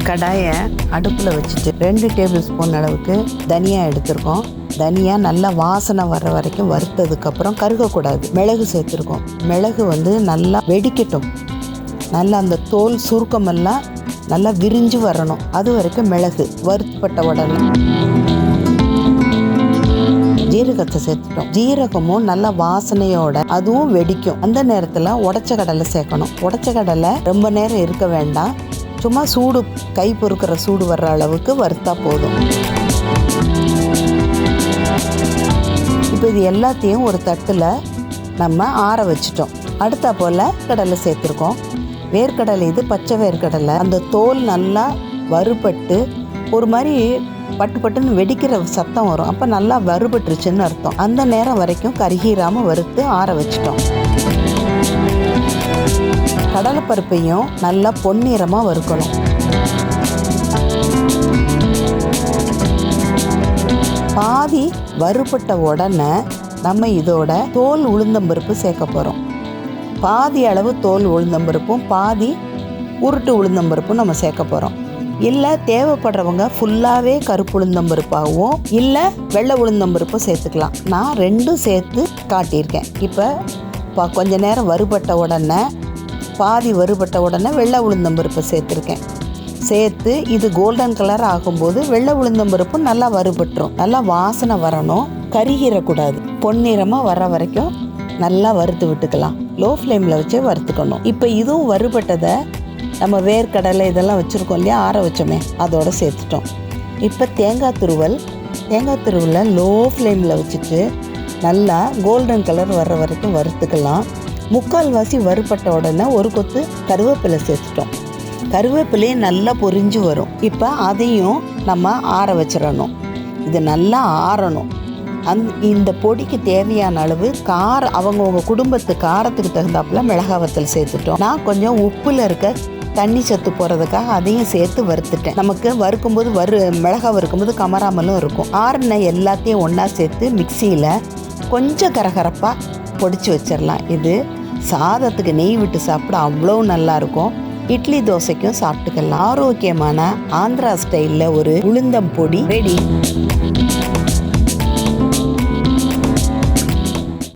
கடாயை அடுப்பில் வச்சுட்டு 2 டேபிள் ஸ்பூன் அளவுக்கு தனியா எடுத்துருக்கோம். தனியா நல்லா வாசனை வர்ற வரைக்கும் வறுத்ததுக்கப்புறம் கருகக்கூடாது. மிளகு சேர்த்துருக்கோம். மிளகு நல்லா வெடிக்கட்டும். நல்லா அந்த தோல் சுருக்கமெல்லாம் நல்லா விரிஞ்சு வரணும். அது வரைக்கும் மிளகு வறுப்பட்ட உடனே ஜீரகத்தை சேர்த்துட்டோம். ஜீரகமும் நல்ல வாசனையோட அதுவும் வெடிக்கும். அந்த நேரத்தில் உடைச்ச கடலை சேர்க்கணும். உடைச்ச கடலை ரொம்ப நேரம் இருக்க வேண்டாம். சும்மா சூடு கை பொறுக்கிற சூடு வர்ற அளவுக்கு வறுத்தா போதும். இப்போ இது எல்லாத்தையும் ஒரு தட்டில் நம்ம ஆற வச்சிட்டோம். அடுத்தா போல் கடலை சேர்த்துருக்கோம். வேர்க்கடலை, இது பச்சை வேர்க்கடலை. அந்த தோல் நல்லா வறுபட்டு ஒரு மாதிரி பட்டு பட்டுன்னு வெடிக்கிற சத்தம் வரும். அப்போ நல்லா வறுபட்டுருச்சுன்னு அர்த்தம். அந்த நேரம் வரைக்கும் கருகிராமல் வறுத்து ஆற வச்சிட்டோம். கடலைப்பருப்பையும் நல்லா பொன்னிறமாக வறுக்கணும். பாதி வறுபட்ட உடனே நம்ம இதோட தோல் உளுந்தம்பருப்பு சேர்க்க போகிறோம். பாதி அளவு தோல் உளுந்தம்பருப்பும் பாதி உருட்டு உளுந்தம்பருப்பும் நம்ம சேர்க்க போகிறோம். இல்லை தேவைப்படுறவங்க ஃபுல்லாகவே கருப்பு உளுந்தம்பருப்பாகவும் இல்லை வெள்ளை உளுந்தம்பருப்பும் சேர்த்துக்கலாம். நான் 2 சேர்த்து காட்டியிருக்கேன். இப்போ கொஞ்ச நேரம் வறுபட்ட உடனே பாதி வறுபட்ட உடனே வெள்ளை உளுந்தம்பருப்பை சேர்த்துருக்கேன். சேர்த்து இது கோல்டன் கலர் ஆகும்போது வெள்ளை உளுந்தம்பருப்பும் நல்லா வறுபட்டுரும். நல்லா வாசனை வரணும், கருகிடக்கூடாது. பொன்னிறமாக வர வரைக்கும் நல்லா வறுத்து விட்டுக்கலாம். லோ ஃப்ளேமில் வச்சு வறுத்துக்கணும். இப்போ இதுவும் வறுபட்டதை நம்ம வேர்க்கடலை இதெல்லாம் வச்சுருக்கோம் இல்லையா, ஆற வச்சோமே, அதோடு சேர்த்துட்டோம். இப்போ தேங்காய் துருவலை லோ ஃப்ளேமில் வச்சுட்டு நல்லா கோல்டன் கலர் வர்ற வரைக்கும் வறுத்துக்கலாம். 3/4 வறுபட்ட உடனே ஒரு கொத்து கருவேப்பிலை சேர்த்துட்டோம். கருவேப்பிலையும் நல்லா பொரிஞ்சு வரும். இப்போ அதையும் நம்ம ஆற வச்சிடணும். இது நல்லா ஆறணும். இந்த பொடிக்கு தேவையான அளவு அவங்கவுங்க குடும்பத்து காரத்துக்கு தகுந்தாப்புல மிளகாய் வத்தல் சேர்த்துட்டோம். நான் கொஞ்சம் உப்பில் இருக்க தண்ணி சத்து போகிறதுக்காக அதையும் சேர்த்து வறுத்துட்டேன். நமக்கு வறுக்கும்போது மிளகாய் வறுக்கும்போது கமராமலும் இருக்கும். ஆறுன எல்லாத்தையும் ஒன்றா சேர்த்து மிக்சியில் கொஞ்சம் கரகரப்பாக பொடிச்சு வச்சிடலாம். இது சாதத்துக்கு நெய் விட்டு சாப்பிட அவ்வளோ நல்லாயிருக்கும். இட்லி தோசைக்கும் சாப்பிட்டுக்கலாம். ஆரோக்கியமான ஆந்திரா ஸ்டைலில் ஒரு உளுந்தம் பொடி ரெடி.